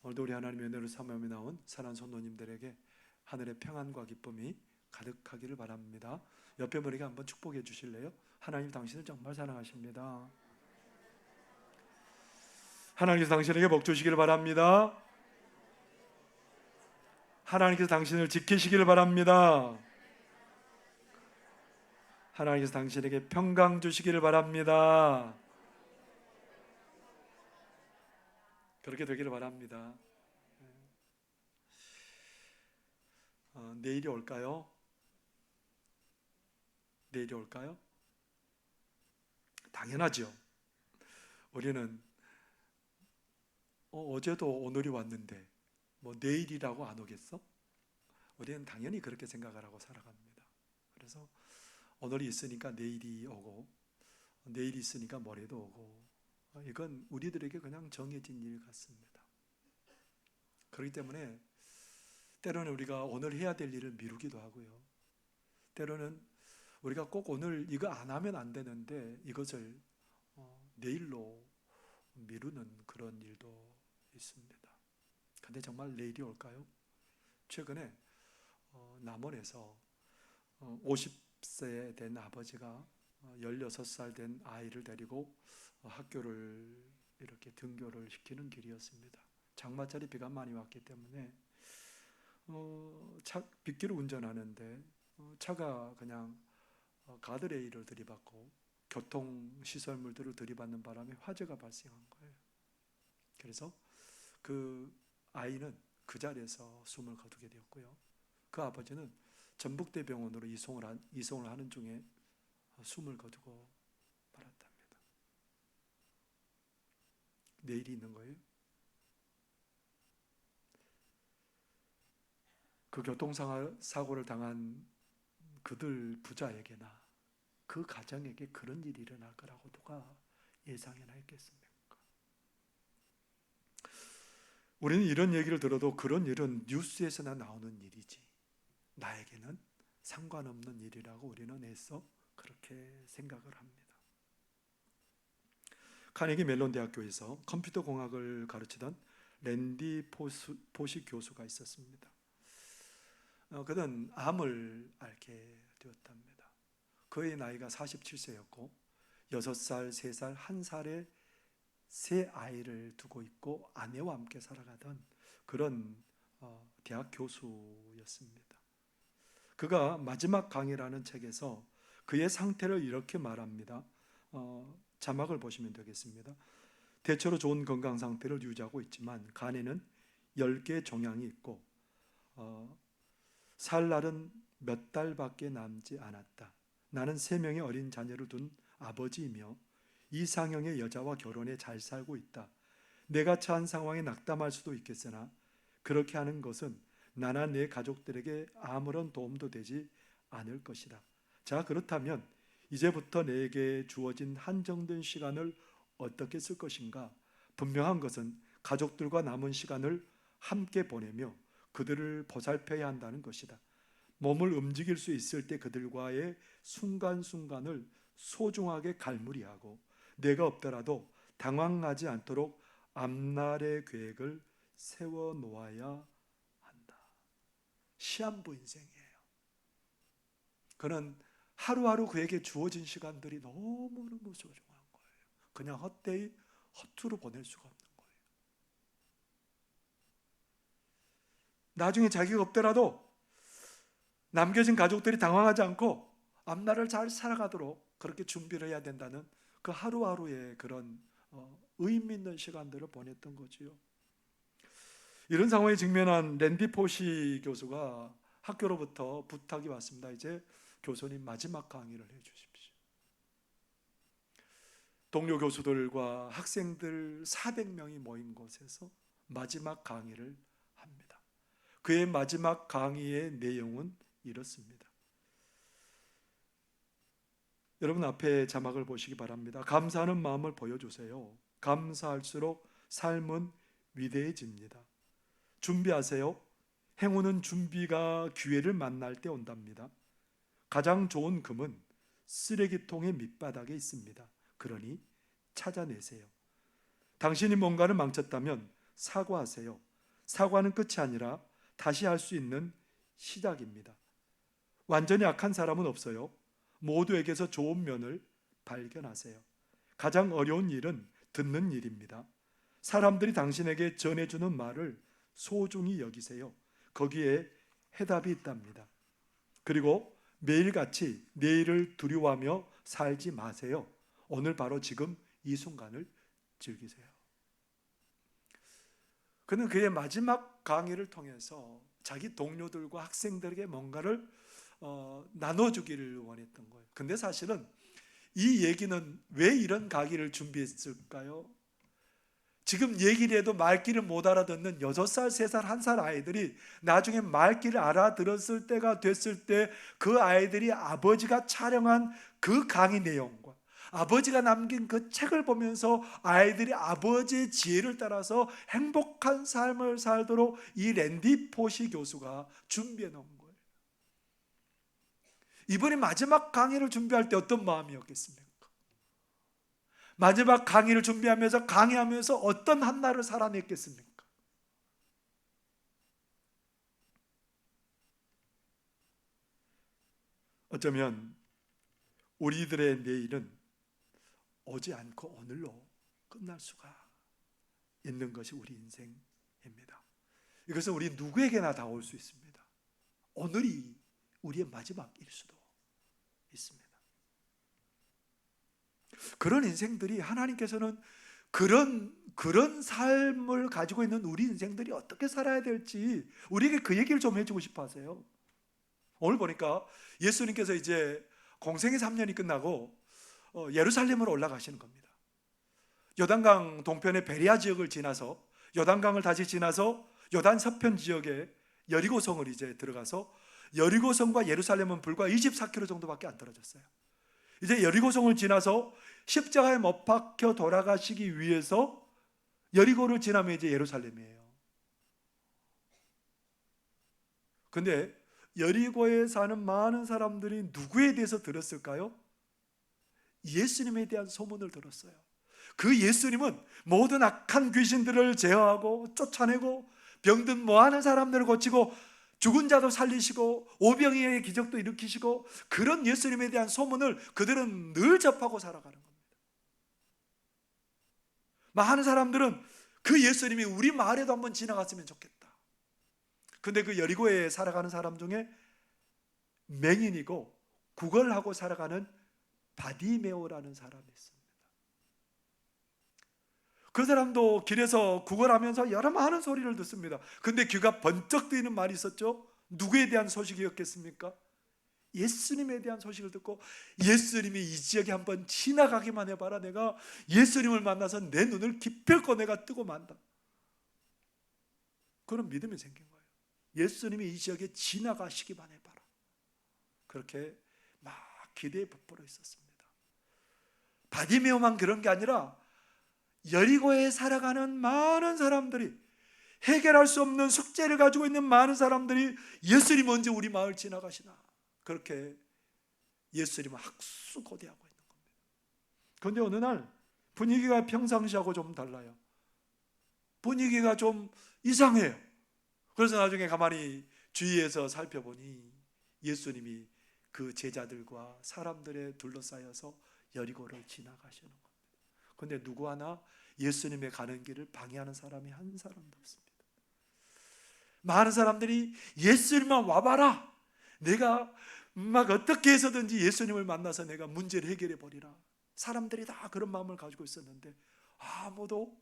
오늘도 우리 하나님의 은혜를 삼으며 나온 사랑하는 성도님들에게 하늘의 평안과 기쁨이 가득하기를 바랍니다. 옆에 분에게 한번 축복해 주실래요? 하나님 당신을 정말 사랑하십니다. 하나님께서 당신에게 복 주시기를 바랍니다. 하나님께서 당신을 지키시기를 바랍니다. 하나님께서 당신에게 평강 주시기를 바랍니다. 그렇게 되기를 바랍니다. 내일이 올까요? 내일이 올까요? 당연하죠. 우리는 어제도 오늘이 왔는데 뭐 내일이라고 안 오겠어? 우리는 당연히 그렇게 생각을 하고 살아갑니다. 그래서 오늘이 있으니까 내일이 오고, 내일이 있으니까 모레도 오고, 이건 우리들에게 그냥 정해진 일 같습니다. 그렇기 때문에 때로는 우리가 오늘 해야 될 일을 미루기도 하고요. 때로는 우리가 꼭 오늘 이거 안 하면 안 되는데 이것을 내일로 미루는 그런 일도 있습니다. 근데 정말 내일이 올까요? 최근에 남원에서 50세 된 아버지가 16살 된 아이를 데리고 학교를 이렇게 등교를 시키는 길이었습니다. 장마철이 비가 많이 왔기 때문에 빗길을 운전하는데 차가 그냥 가드레일을 들이받고 교통시설물들을 들이받는 바람에 화재가 발생한 거예요. 그래서 그 아이는 그 자리에서 숨을 거두게 되었고요. 그 아버지는 전북대병원으로 이송을 하는 중에 숨을 거두고 말았답니다. 내일이 있는 거예요. 그 교통사고를 당한 그들 부자에게나 그 가정에게 그런 일이 일어날 거라고 누가 예상이나 했겠습니까? 우리는 이런 얘기를 들어도 그런 일은 뉴스에서나 나오는 일이지 나에게는 상관없는 일이라고 우리는 애써 그렇게 생각을 합니다. 카네기 멜론 대학교에서 컴퓨터 공학을 가르치던 랜디 포시 교수가 있었습니다. 그는 암을 앓게 되었답니다. 그의 나이가 47세였고 6살, 3살, 1살의 세 아이를 두고 있고 아내와 함께 살아가던 그런 대학 교수였습니다. 그가 마지막 강의라는 책에서 그의 상태를 이렇게 말합니다. 자막을 보시면 되겠습니다. 대체로 좋은 건강 상태를 유지하고 있지만 간에는 10개의 종양이 있고 살 날은 몇 달밖에 남지 않았다. 나는 3명의 어린 자녀를 둔 아버지이며 이상형의 여자와 결혼해 잘 살고 있다. 내가 처한 상황에 낙담할 수도 있겠으나 그렇게 하는 것은 나나 내 가족들에게 아무런 도움도 되지 않을 것이다. 자, 그렇다면 이제부터 내게 주어진 한정된 시간을 어떻게 쓸 것인가? 분명한 것은 가족들과 남은 시간을 함께 보내며 그들을 보살펴야 한다는 것이다. 몸을 움직일 수 있을 때 그들과의 순간순간을 소중하게 갈무리하고 내가 없더라도 당황하지 않도록 앞날의 계획을 세워놓아야 한다. 시한부 인생이에요. 그는 하루하루 그에게 주어진 시간들이 너무너무 소중한 거예요. 그냥 헛되이 허투루 보낼 수가 없는 거예요. 나중에 자기가 없더라도 남겨진 가족들이 당황하지 않고 앞날을 잘 살아가도록 그렇게 준비를 해야 된다는 그 하루하루의 그런 의미 있는 시간들을 보냈던 거지요. 이런 상황에 직면한 랜디 포시 교수가 학교로부터 부탁이 왔습니다. 이제 교수님 마지막 강의를 해 주십시오. 동료 교수들과 학생들 400명이 모인 곳에서 마지막 강의를 합니다. 그의 마지막 강의의 내용은 이렇습니다. 여러분 앞에 자막을 보시기 바랍니다. 감사하는 마음을 보여주세요. 감사할수록 삶은 위대해집니다. 준비하세요. 행운은 준비가 기회를 만날 때 온답니다. 가장 좋은 금은 쓰레기통의 밑바닥에 있습니다. 그러니 찾아내세요. 당신이 뭔가를 망쳤다면 사과하세요. 사과는 끝이 아니라 다시 할 수 있는 시작입니다. 완전히 악한 사람은 없어요. 모두에게서 좋은 면을 발견하세요. 가장 어려운 일은 듣는 일입니다. 사람들이 당신에게 전해주는 말을 소중히 여기세요. 거기에 해답이 있답니다. 그리고 매일같이 내일을 두려워하며 살지 마세요. 오늘 바로 지금 이 순간을 즐기세요. 그는 그의 마지막 강의를 통해서 자기 동료들과 학생들에게 뭔가를 나눠주기를 원했던 거예요. 근데 사실은 이 얘기는 왜 이런 강의를 준비했을까요? 지금 얘기를 해도 말귀를 못 알아듣는 6살, 3살, 1살 아이들이 나중에 말귀를 알아들었을 때가 됐을 때 그 아이들이 아버지가 촬영한 그 강의 내용과 아버지가 남긴 그 책을 보면서 아이들이 아버지의 지혜를 따라서 행복한 삶을 살도록 이 랜디 포시 교수가 준비해 놓은 거예요. 이번에 마지막 강의를 준비할 때 어떤 마음이었겠습니까? 마지막 강의를 준비하면서 강의하면서 어떤 한날을 살아냈겠습니까? 어쩌면 우리들의 내일은 오지 않고 오늘로 끝날 수가 있는 것이 우리 인생입니다. 이것은 우리 누구에게나 다 올 수 있습니다. 오늘이 우리의 마지막일 수도 있습니다. 그런 인생들이 하나님께서는 그런 삶을 가지고 있는 우리 인생들이 어떻게 살아야 될지 우리에게 그 얘기를 좀 해주고 싶어 하세요. 오늘 보니까 예수님께서 이제 공생의 3년이 끝나고 예루살렘으로 올라가시는 겁니다. 요단강 동편의 베레아 지역을 지나서 요단강을 다시 지나서 요단 서편 지역의 여리고성을 이제 들어가서 여리고성과 예루살렘은 불과 24km 정도밖에 안 떨어졌어요. 이제 여리고성을 지나서 십자가에 못 박혀 돌아가시기 위해서 여리고를 지나면 이제 예루살렘이에요. 근데 여리고에 사는 많은 사람들이 누구에 대해서 들었을까요? 예수님에 대한 소문을 들었어요. 그 예수님은 모든 악한 귀신들을 제어하고 쫓아내고 병든 많은 사람들을 고치고 죽은 자도 살리시고 오병이어의 기적도 일으키시고 그런 예수님에 대한 소문을 그들은 늘 접하고 살아가는 겁니다. 많은 사람들은 그 예수님이 우리 마을에도 한번 지나갔으면 좋겠다. 근데 그 여리고에 살아가는 사람 중에 맹인이고 구걸하고 살아가는 바디메오라는 사람이 있습니다. 그 사람도 길에서 구걸하면서 여러 많은 소리를 듣습니다. 근데 귀가 번쩍 뜨이는 말이 있었죠. 누구에 대한 소식이었겠습니까? 예수님에 대한 소식을 듣고 예수님이 이 지역에 한번 지나가기만 해봐라. 내가 예수님을 만나서 내 눈을 기필코 내가 뜨고 만다. 그런 믿음이 생긴 거예요. 예수님이 이 지역에 지나가시기만 해봐라. 그렇게 막 기대에 부풀어 있었습니다. 바디메오만 그런 게 아니라 여리고에 살아가는 많은 사람들이 해결할 수 없는 숙제를 가지고 있는 많은 사람들이 예수님 언제 우리 마을 지나가시나 그렇게 예수님을 학수고대하고 있는 겁니다. 그런데 어느 날 분위기가 평상시하고 좀 달라요. 분위기가 좀 이상해요. 그래서 나중에 가만히 주위에서 살펴보니 예수님이 그 제자들과 사람들에 둘러싸여서 여리고를 지나가시는 겁니다. 그런데 누구 하나 예수님의 가는 길을 방해하는 사람이 한 사람도 없습니다. 많은 사람들이 예수님만 와봐라. 내가 막 어떻게 해서든지 예수님을 만나서 내가 문제를 해결해 버리라. 사람들이 다 그런 마음을 가지고 있었는데 아무도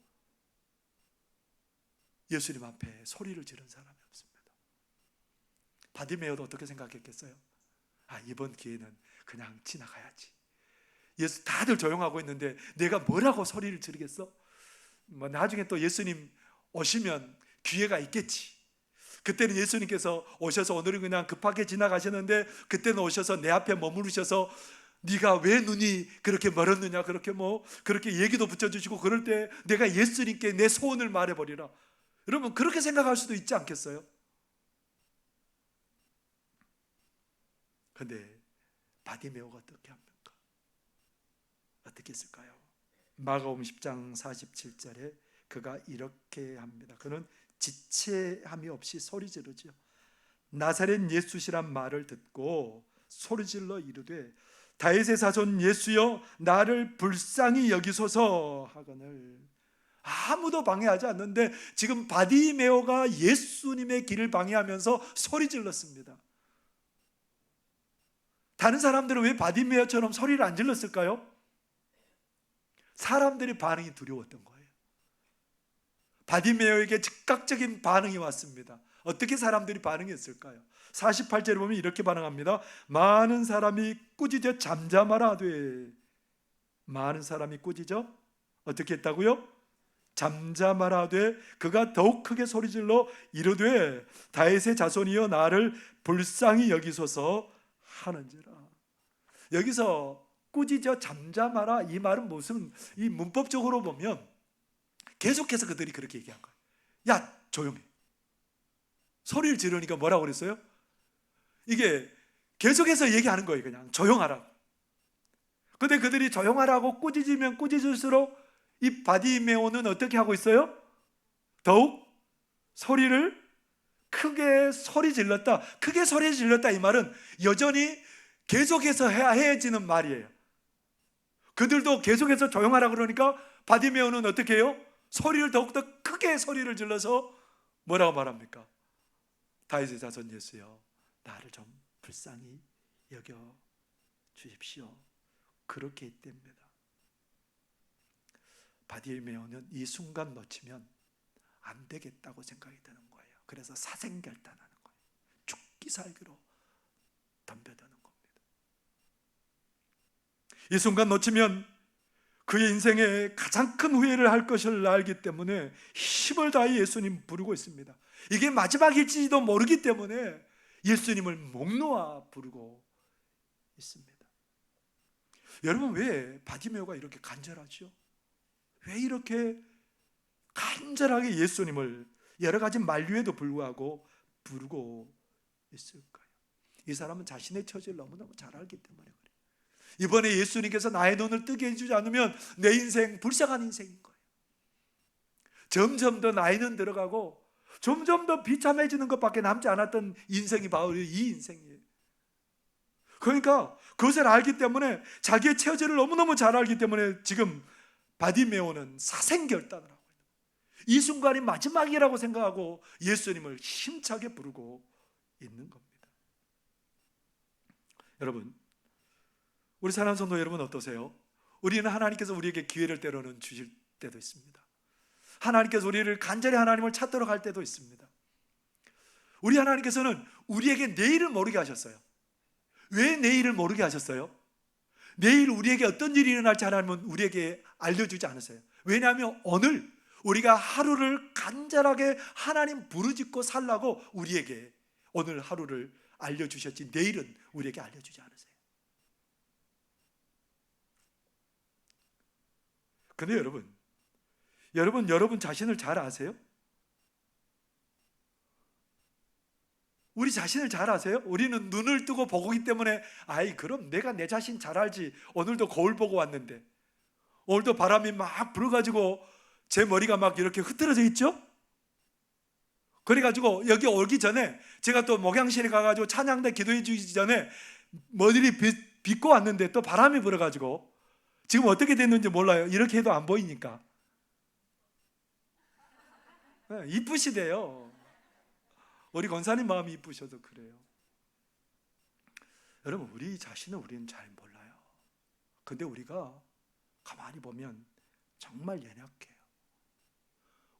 예수님 앞에 소리를 지른 사람이 없습니다. 바디메오도 어떻게 생각했겠어요? 이번 기회는 그냥 지나가야지. 예수 다들 조용하고 있는데 내가 뭐라고 소리를 지르겠어? 나중에 또 예수님 오시면 기회가 있겠지. 그때는 예수님께서 오셔서 오늘은 그냥 급하게 지나가셨는데 그때는 오셔서 내 앞에 머무르셔서 네가 왜 눈이 그렇게 멀었느냐 그렇게 그렇게 얘기도 붙여주시고 그럴 때 내가 예수님께 내 소원을 말해버리라. 여러분 그렇게 생각할 수도 있지 않겠어요? 그런데 바디메오가 어떻게 합니까? 어떻게 했을까요? 마가복음 10장 47절에 그가 이렇게 합니다. 그는 지체함이 없이 소리 지르죠. 나사렛 예수시란 말을 듣고 소리질러 이르되 다윗의 자손 예수여 나를 불쌍히 여기소서 하거늘. 아무도 방해하지 않는데 지금 바디메오가 예수님의 길을 방해하면서 소리질렀습니다. 다른 사람들은 왜 바디메오처럼 소리를 안 질렀을까요? 사람들의 반응이 두려웠던 거예요. 바디메오에게 즉각적인 반응이 왔습니다. 어떻게 사람들이 반응했을까요? 48절에 보면 이렇게 반응합니다. 많은 사람이 꾸짖어 잠잠하라 하되. 많은 사람이 꾸짖어 어떻게 했다고요? 잠잠하라 하되 그가 더욱 크게 소리질러 이르되 다윗의 자손이여 나를 불쌍히 여기소서 하는지라. 여기서 꾸짖어 잠잠하라 이 말은 무슨, 이 문법적으로 보면 계속해서 그들이 그렇게 얘기한 거예요. 야 조용해. 소리를 지르니까 뭐라고 그랬어요? 이게 계속해서 얘기하는 거예요. 그냥 조용하라고. 근데 그들이 조용하라고 꾸짖으면 꾸짖을수록 이 바디메오는 어떻게 하고 있어요? 더욱 소리를 크게 소리 질렀다. 크게 소리 질렀다 이 말은 여전히 계속해서 해야 해지는 말이에요. 그들도 계속해서 조용하라 그러니까 바디메오는 어떻게 해요? 소리를 더욱더 크게 소리를 질러서 뭐라고 말합니까? 다윗의 자손 예수여 나를 좀 불쌍히 여겨 주십시오. 그렇게 했답니다. 바디메오는 이 순간 놓치면 안 되겠다고 생각이 드는 거예요. 그래서 사생결단하는 거예요. 죽기 살기로 덤벼드는 겁니다. 이 순간 놓치면 그의 인생에 가장 큰 후회를 할 것을 알기 때문에 힘을 다해 예수님 부르고 있습니다. 이게 마지막일지도 모르기 때문에 예수님을 목 놓아 부르고 있습니다. 여러분 왜 바디메오가 이렇게 간절하죠? 왜 이렇게 간절하게 예수님을 여러 가지 만류에도 불구하고 부르고 있을까요? 이 사람은 자신의 처지를 너무너무 잘 알기 때문에 그래요. 이번에 예수님께서 나의 눈을 뜨게 해주지 않으면 내 인생 불쌍한 인생인 거예요. 점점 더 나이는 들어가고 점점 더 비참해지는 것밖에 남지 않았던 인생이 바로 이 인생이에요. 그러니까 그것을 알기 때문에 자기의 처지를 너무너무 잘 알기 때문에 지금 바디메오는 사생결단을 하고 있는 거예요. 이 순간이 마지막이라고 생각하고 예수님을 힘차게 부르고 있는 겁니다. 여러분, 우리 사랑하는 성도 여러분 어떠세요? 우리는 하나님께서 우리에게 기회를 때로는 주실 때도 있습니다. 하나님께서 우리를 간절히 하나님을 찾도록 할 때도 있습니다. 우리 하나님께서는 우리에게 내일을 모르게 하셨어요. 왜 내일을 모르게 하셨어요? 내일 우리에게 어떤 일이 일어날지 하나님은 우리에게 알려주지 않으세요. 왜냐하면 오늘 우리가 하루를 간절하게 하나님 부르짖고 살라고 우리에게 오늘 하루를 알려주셨지 내일은 우리에게 알려주지 않으세요. 근데 여러분 자신을 잘 아세요? 우리 자신을 잘 아세요? 우리는 눈을 뜨고 보고 있기 때문에 그럼 내가 내 자신 잘 알지. 오늘도 거울 보고 왔는데 오늘도 바람이 막 불어가지고 제 머리가 막 이렇게 흐트러져 있죠? 그래가지고 여기 오기 전에 제가 또 목양실에 가가지고 찬양대 기도해 주기 전에 머리를 빗고 왔는데 또 바람이 불어가지고 지금 어떻게 됐는지 몰라요. 이렇게 해도 안 보이니까. 이쁘시대요. 우리 권사님 마음이 이쁘셔도 그래요. 여러분 우리 자신은 우리는 잘 몰라요. 근데 우리가 가만히 보면 정말 연약해요.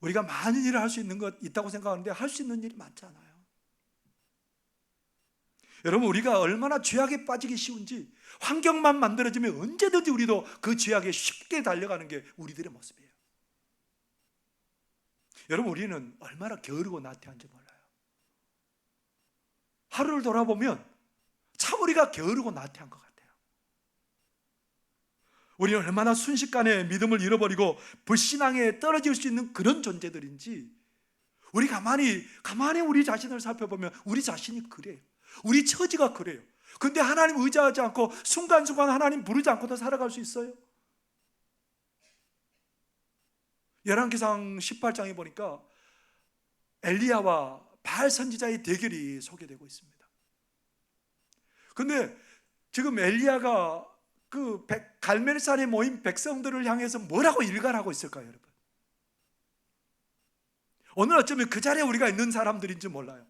우리가 많은 일을 할 수 있는 것 있다고 생각하는데 할 수 있는 일이 많잖아요. 여러분 우리가 얼마나 죄악에 빠지기 쉬운지 환경만 만들어지면 언제든지 우리도 그 죄악에 쉽게 달려가는 게 우리들의 모습이에요. 여러분 우리는 얼마나 게으르고 나태한지 몰라요. 하루를 돌아보면 참 우리가 게으르고 나태한 것 같아요. 우리는 얼마나 순식간에 믿음을 잃어버리고 불신앙에 떨어질 수 있는 그런 존재들인지 우리 가만히 우리 자신을 살펴보면 우리 자신이 그래요. 우리 처지가 그래요. 근데 하나님 의지하지 않고 순간순간 하나님 부르지 않고도 살아갈 수 있어요? 열왕기상 18장에 보니까 엘리야와 바알 선지자의 대결이 소개되고 있습니다. 그런데 지금 엘리야가 그 갈멜산에 모인 백성들을 향해서 뭐라고 일갈하고 있을까요, 여러분? 오늘 어쩌면 그 자리에 우리가 있는 사람들인지 몰라요.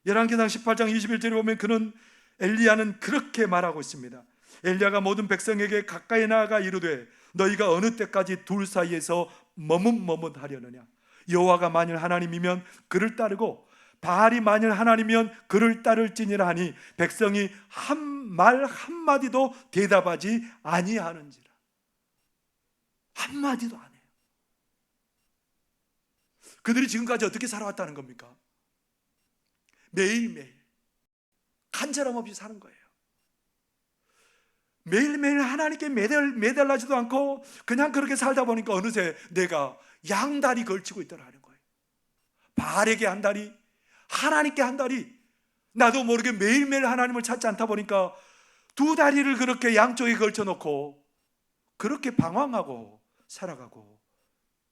열왕기상 18장 21절에 보면 그는 엘리야는 그렇게 말하고 있습니다. 엘리야가 모든 백성에게 가까이 나아가 이르되 너희가 어느 때까지 둘 사이에서 머뭇머뭇하려느냐. 여호와가 만일 하나님이면 그를 따르고 바알이 만일 하나님이면 그를 따를지니라 하니 백성이 한 말 한마디도 대답하지 아니하는지라. 한마디도 안 해요. 그들이 지금까지 어떻게 살아왔다는 겁니까? 매일매일 간절함 없이 사는 거예요. 매일매일 하나님께 매달라지도 않고 그냥 그렇게 살다 보니까 어느새 내가 양다리 걸치고 있더라는 거예요. 바알에게 한 다리, 하나님께 한 다리. 나도 모르게 매일매일 하나님을 찾지 않다 보니까 두 다리를 그렇게 양쪽에 걸쳐놓고 그렇게 방황하고 살아가고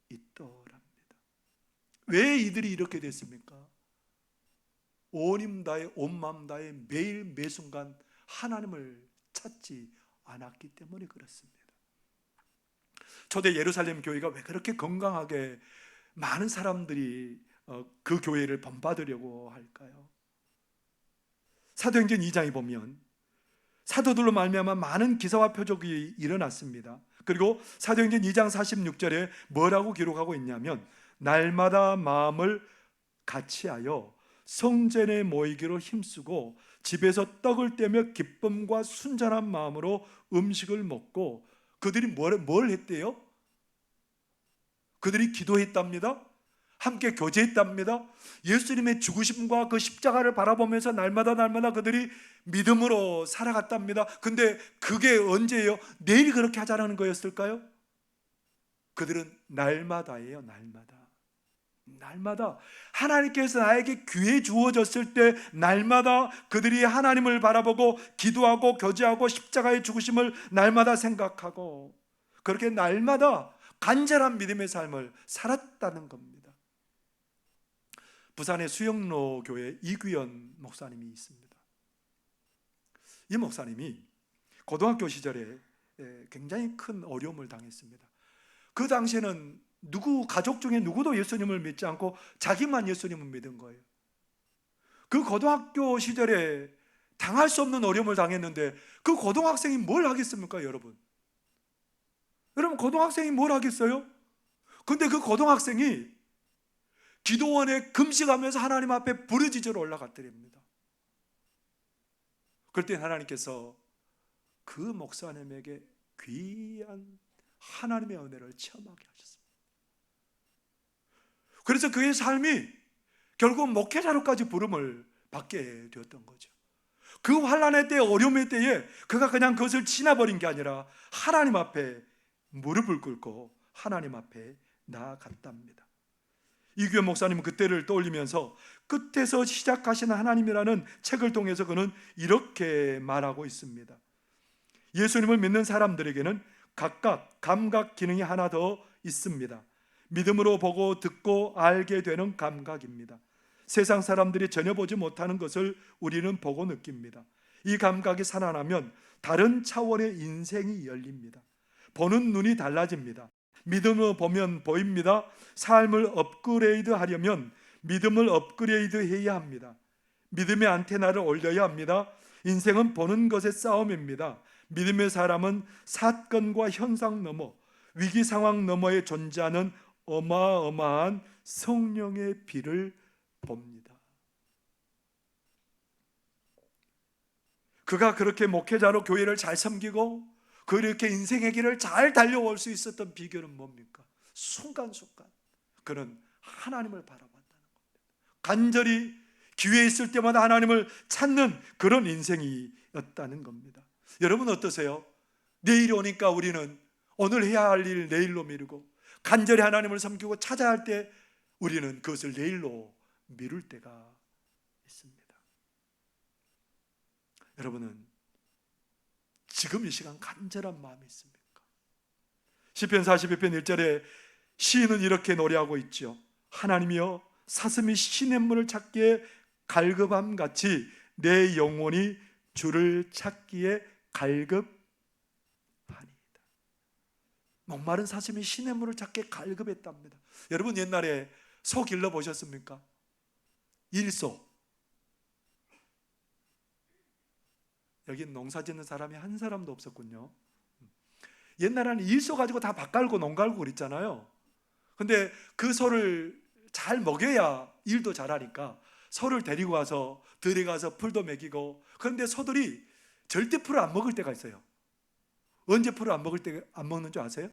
있더랍니다. 왜 이들이 이렇게 됐습니까? 온 힘 다해 온 마음 다해 매일 매순간 하나님을 찾지 않았기 때문에 그렇습니다. 초대 예루살렘 교회가 왜 그렇게 건강하게 많은 사람들이 그 교회를 본받으려고 할까요? 사도행전 2장에 보면 사도들로 말미암아 많은 기사와 표적이 일어났습니다. 그리고 사도행전 2장 46절에 뭐라고 기록하고 있냐면 날마다 마음을 같이하여 성전에 모이기로 힘쓰고 집에서 떡을 떼며 기쁨과 순전한 마음으로 음식을 먹고 그들이 뭘 했대요? 그들이 기도했답니다. 함께 교제했답니다. 예수님의 죽으심과 그 십자가를 바라보면서 날마다 그들이 믿음으로 살아갔답니다. 근데 그게 언제예요? 내일 그렇게 하자는 거였을까요? 그들은 날마다예요. 날마다 하나님께서 나에게 기회 주어졌을 때 날마다 그들이 하나님을 바라보고 기도하고 교제하고 십자가의 죽으심을 날마다 생각하고 그렇게 날마다 간절한 믿음의 삶을 살았다는 겁니다. 부산의 수영로 교회 이규현 목사님이 있습니다. 이 목사님이 고등학교 시절에 굉장히 큰 어려움을 당했습니다. 그 당시에는 가족 중에 누구도 예수님을 믿지 않고 자기만 예수님을 믿은 거예요. 그 고등학교 시절에 당할 수 없는 어려움을 당했는데 그 고등학생이 뭘 하겠습니까, 여러분? 여러분, 고등학생이 뭘 하겠어요? 근데 그 고등학생이 기도원에 금식하면서 하나님 앞에 부르짖으러 올라갔더랍니다. 그럴 때 하나님께서 그 목사님에게 귀한 하나님의 은혜를 체험하게 하셨습니다. 그래서 그의 삶이 결국 목회자로까지 부름을 받게 되었던 거죠. 그 환난의 때, 어려움의 때에 그가 그냥 그것을 지나버린 게 아니라 하나님 앞에 무릎을 꿇고 하나님 앞에 나아갔답니다. 이규현 목사님은 그때를 떠올리면서 끝에서 시작하신 하나님이라는 책을 통해서 그는 이렇게 말하고 있습니다. 예수님을 믿는 사람들에게는 각각 감각 기능이 하나 더 있습니다. 믿음으로 보고 듣고 알게 되는 감각입니다. 세상 사람들이 전혀 보지 못하는 것을 우리는 보고 느낍니다. 이 감각이 살아나면 다른 차원의 인생이 열립니다. 보는 눈이 달라집니다. 믿음으로 보면 보입니다. 삶을 업그레이드 하려면 믿음을 업그레이드 해야 합니다. 믿음의 안테나를 올려야 합니다. 인생은 보는 것의 싸움입니다. 믿음의 사람은 사건과 현상 너머, 위기 상황 너머에 존재하는 어마어마한 성령의 빛을 봅니다. 그가 그렇게 목회자로 교회를 잘 섬기고 그렇게 인생의 길을 잘 달려올 수 있었던 비결은 뭡니까? 순간순간 그는 하나님을 바라봤다는 겁니다. 간절히 기회 있을 때마다 하나님을 찾는 그런 인생이었다는 겁니다. 여러분 어떠세요? 내일이 오니까 우리는 오늘 해야 할 일 내일로 미루고 간절히 하나님을 섬기고 찾아야 할 때 우리는 그것을 내일로 미룰 때가 있습니다. 여러분은 지금 이 시간 간절한 마음이 있습니까? 시편 42편 1절에 시인은 이렇게 노래하고 있죠. 하나님이여 사슴이 시냇물을 찾기에 갈급함 같이 내 영혼이 주를 찾기에 갈급하니이다. 목마른 사슴이 시냇물을 찾기에 갈급했답니다. 여러분 옛날에 소 길러 보셨습니까? 일소. 여기 농사 짓는 사람이 한 사람도 없었군요. 옛날에는 일소 가지고 다 밭 갈고 농 갈고 그랬잖아요. 근데 그 소를 잘 먹여야 일도 잘하니까 소를 데리고 가서 들에 가서 풀도 먹이고, 그런데 소들이 절대 풀을 안 먹을 때가 있어요. 언제 풀을 안 먹는 줄 아세요?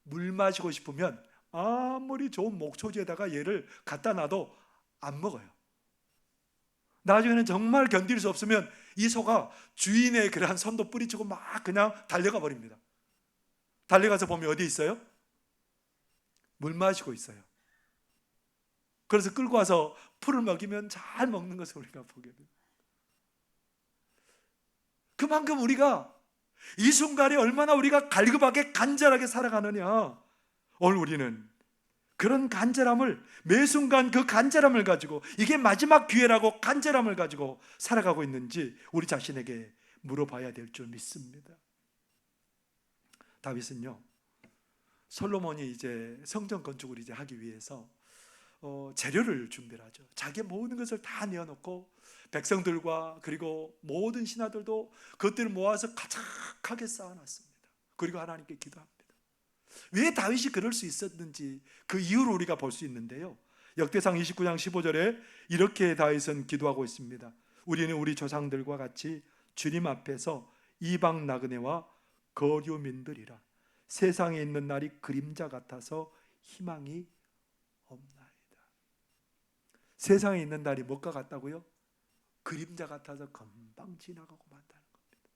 물 마시고 싶으면 아무리 좋은 목초지에다가 얘를 갖다 놔도 안 먹어요. 나중에는 정말 견딜 수 없으면 이 소가 주인의 그러한 손도 뿌리치고 막 그냥 달려가 버립니다. 달려가서 보면 어디 있어요? 물 마시고 있어요. 그래서 끌고 와서 풀을 먹이면 잘 먹는 것을 우리가 보게 돼요. 그만큼 우리가 이 순간에 얼마나 우리가 갈급하게 간절하게 살아가느냐. 오늘 우리는 그런 간절함을, 매 순간 그 간절함을 가지고, 이게 마지막 기회라고 간절함을 가지고 살아가고 있는지 우리 자신에게 물어봐야 될 줄 믿습니다. 다윗은요, 솔로몬이 이제 성전 건축을 이제 하기 위해서 재료를 준비를 하죠. 자기의 모든 것을 다 내어놓고 백성들과 그리고 모든 신하들도 그것들을 모아서 가득하게 쌓아놨습니다. 그리고 하나님께 기도합니다. 왜 다윗이 그럴 수 있었는지 그 이유를 우리가 볼 수 있는데요, 역대상 29장 15절에 이렇게 다윗은 기도하고 있습니다. 우리는 우리 조상들과 같이 주님 앞에서 이방 나그네와 거류민들이라. 세상에 있는 날이 그림자 같아서 희망이 없나이다. 세상에 있는 날이 뭐가 같다고요? 그림자 같아서 금방 지나가고 만다는 겁니다.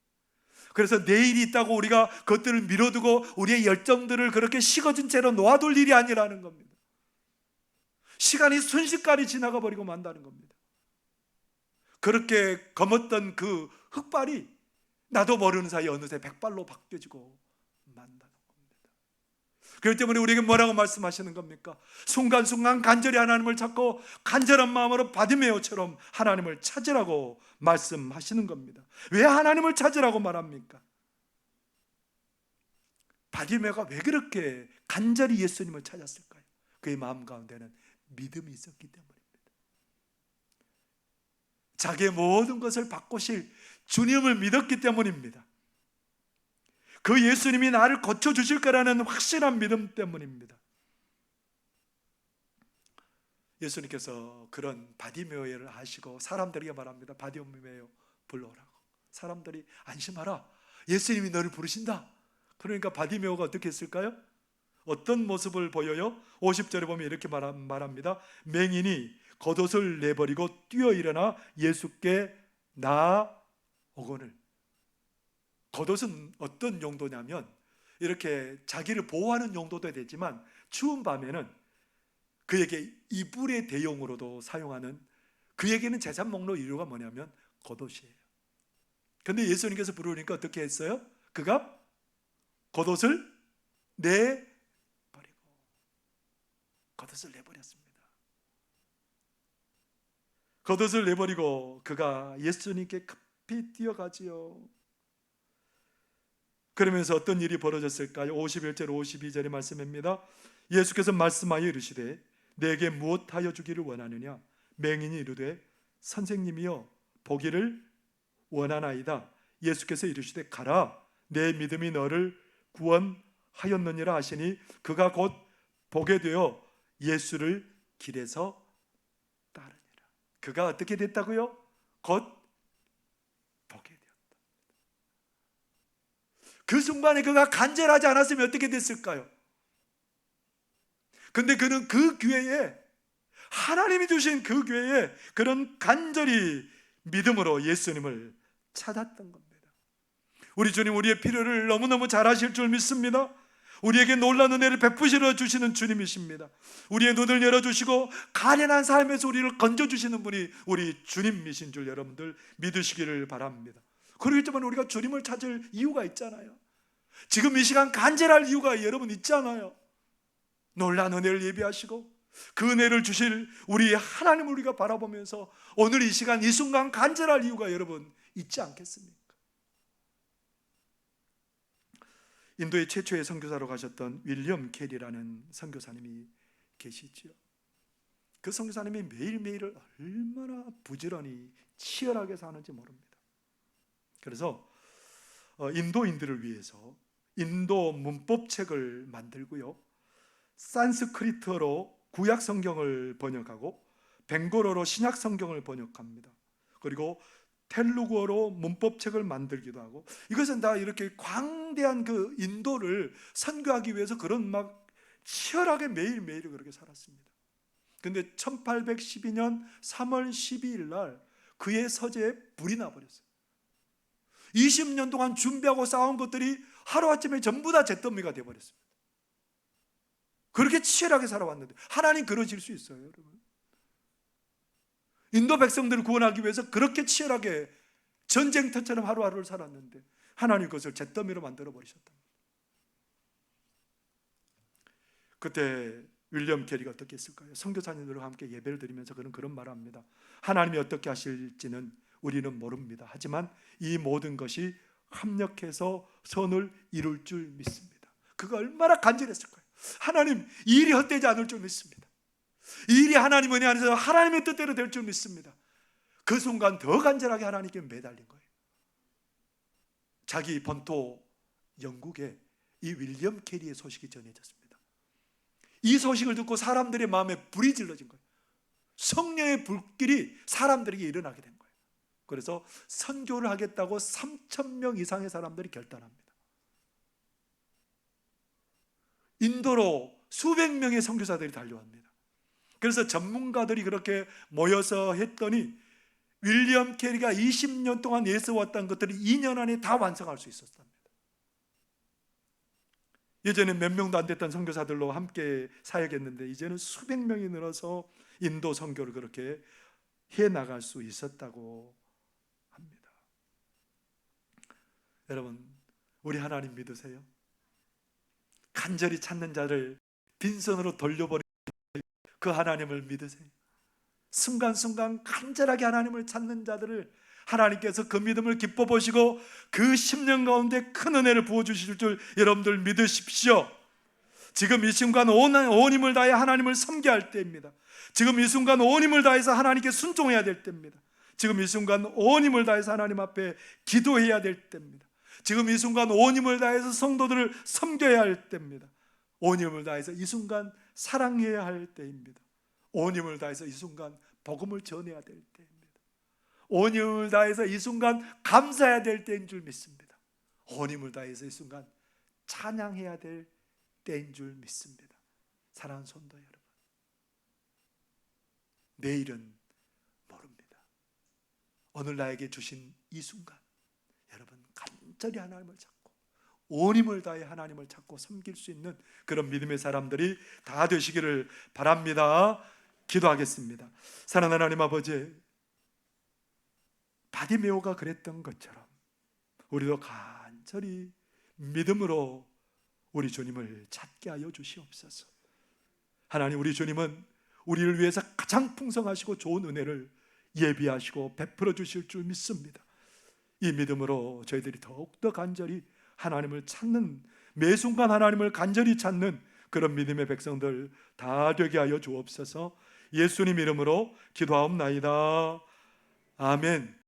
그래서 내일이 있다고 우리가 그것들을 미뤄두고 우리의 열정들을 그렇게 식어진 채로 놓아둘 일이 아니라는 겁니다. 시간이 순식간에 지나가 버리고 만다는 겁니다. 그렇게 검었던 그 흑발이 나도 모르는 사이에 어느새 백발로 바뀌어지고 만다는 겁니다. 그렇기 때문에 우리에게 뭐라고 말씀하시는 겁니까? 순간순간 간절히 하나님을 찾고 간절한 마음으로 바디메오처럼 하나님을 찾으라고 말씀하시는 겁니다. 왜 하나님을 찾으라고 말합니까? 바디메오가 왜 그렇게 간절히 예수님을 찾았을까요? 그의 마음 가운데는 믿음이 있었기 때문입니다. 자기의 모든 것을 바꾸실 주님을 믿었기 때문입니다. 그 예수님이 나를 고쳐주실 거라는 확실한 믿음 때문입니다. 예수님께서 그런 바디메오를 하시고 사람들에게 말합니다. 바디메오 불러오라고. 사람들이 안심하라, 예수님이 너를 부르신다. 그러니까 바디메오가 어떻게 했을까요? 어떤 모습을 보여요? 50절에 보면 이렇게 말합니다. 맹인이 겉옷을 내버리고 뛰어 일어나 예수께 나아오거늘. 겉옷은 어떤 용도냐면 이렇게 자기를 보호하는 용도도 되지만 추운 밤에는 그에게 이불의 대용으로도 사용하는, 그에게는 재산 목록 이유가 뭐냐면 겉옷이에요. 그런데 예수님께서 부르니까 어떻게 했어요? 그가 겉옷을 내버리고, 겉옷을 내버렸습니다. 겉옷을 내버리고 그가 예수님께 급히 뛰어가지요. 그러면서 어떤 일이 벌어졌을까요? 51절 52절의 말씀입니다. 예수께서 말씀하여 이르시되 내게 무엇하여 주기를 원하느냐? 맹인이 이르되 선생님이여 보기를 원하나이다. 예수께서 이르시되 가라, 내 믿음이 너를 구원하였느니라 하시니 그가 곧 보게 되어 예수를 길에서 따르니라. 그가 어떻게 됐다고요? 곧 보게 되었다. 그 순간에 그가 간절하지 않았으면 어떻게 됐을까요? 근데 그는 그 기회에, 하나님이 주신 그 기회에 그런 간절히 믿음으로 예수님을 찾았던 겁니다. 우리 주님, 우리의 필요를 너무너무 잘 아실 줄 믿습니다. 우리에게 놀라운 은혜를 베푸시려 주시는 주님이십니다. 우리의 눈을 열어주시고 가련한 삶에서 우리를 건져주시는 분이 우리 주님이신 줄 여러분들 믿으시기를 바랍니다. 그렇기 때문에 우리가 주님을 찾을 이유가 있잖아요. 지금 이 시간 간절할 이유가 여러분 있잖아요. 놀란 은혜를 예비하시고 그 은혜를 주실 우리 하나님을 우리가 바라보면서 오늘 이 시간 이 순간 간절할 이유가 여러분 있지 않겠습니까? 인도의 최초의 선교사로 가셨던 윌리엄 캐리라는 선교사님이 계시지요. 그 선교사님이 매일매일을 얼마나 부지런히 치열하게 사는지 모릅니다. 그래서 인도인들을 위해서 인도 문법책을 만들고요, 산스크리트어로 구약 성경을 번역하고 벵골어로 신약 성경을 번역합니다. 그리고 텔루구어로 문법책을 만들기도 하고, 이것은 다 이렇게 광대한 그 인도를 선교하기 위해서 그런 막 치열하게 매일매일 그렇게 살았습니다. 그런데 1812년 3월 12일 날 그의 서재에 불이 나버렸어요. 20년 동안 준비하고 쌓은 것들이 하루아침에 전부 다 잿더미가 되어버렸습니다. 그렇게 치열하게 살아왔는데 하나님 그러실 수 있어요, 여러분? 인도 백성들을 구원하기 위해서 그렇게 치열하게 전쟁터처럼 하루하루를 살았는데 하나님 그것을 잿더미로 만들어 버리셨다. 그때 윌리엄 캐리가 어떻게 했을까요? 선교사님들과 함께 예배를 드리면서 그런 말을 합니다. 하나님이 어떻게 하실지는 우리는 모릅니다. 하지만 이 모든 것이 합력해서 선을 이룰 줄 믿습니다. 그가 얼마나 간절했을까요? 하나님, 이 일이 헛되지 않을 줄 믿습니다. 이 일이 하나님 은혜 안에서 하나님의 뜻대로 될 줄 믿습니다. 그 순간 더 간절하게 하나님께 매달린 거예요. 자기 본토 영국에 이 윌리엄 캐리의 소식이 전해졌습니다. 이 소식을 듣고 사람들의 마음에 불이 질러진 거예요. 성령의 불길이 사람들에게 일어나게 된 거예요. 그래서 선교를 하겠다고 3,000명 이상의 사람들이 결단합니다. 인도로 수백 명의 선교사들이 달려옵니다. 그래서 전문가들이 그렇게 모여서 했더니 윌리엄 캐리가 20년 동안 예서왔던 것들을 2년 안에 다 완성할 수 있었답니다. 예전에 몇 명도 안 됐던 선교사들로 함께 사역했는데 이제는 수백 명이 늘어서 인도 선교를 그렇게 해나갈 수 있었다고 합니다. 여러분, 우리 하나님 믿으세요? 간절히 찾는 자를 빈손으로 돌려버리는 그 하나님을 믿으세요? 순간순간 간절하게 하나님을 찾는 자들을 하나님께서 그 믿음을 기뻐 보시고 그 심령 가운데 큰 은혜를 부어주실 줄 여러분들 믿으십시오. 지금 이 순간 온 힘을 다해 하나님을 섬겨야 할 때입니다. 지금 이 순간 온 힘을 다해서 하나님께 순종해야 될 때입니다. 지금 이 순간 온 힘을 다해서 하나님 앞에 기도해야 될 때입니다. 지금 이 순간 온 힘을 다해서 성도들을 섬겨야 할 때입니다. 온 힘을 다해서 이 순간 사랑해야 할 때입니다. 온 힘을 다해서 이 순간 복음을 전해야 될 때입니다. 온 힘을 다해서 이 순간 감사해야 될 때인 줄 믿습니다. 온 힘을 다해서 이 순간 찬양해야 될 때인 줄 믿습니다. 사랑하는 성도 여러분, 내일은 모릅니다. 오늘 나에게 주신 이 순간 여러분 간절히 하나님을 찾고 온 힘을 다해 하나님을 찾고 섬길 수 있는 그런 믿음의 사람들이 다 되시기를 바랍니다. 기도하겠습니다. 사랑하는 하나님 아버지, 바디메오가 그랬던 것처럼 우리도 간절히 믿음으로 우리 주님을 찾게 하여 주시옵소서. 하나님, 우리 주님은 우리를 위해서 가장 풍성하시고 좋은 은혜를 예비하시고 베풀어 주실 줄 믿습니다. 이 믿음으로 저희들이 더욱더 간절히 하나님을 찾는, 매 순간 하나님을 간절히 찾는 그런 믿음의 백성들 다 되게 하여 주옵소서. 예수님 이름으로 기도하옵나이다. 아멘.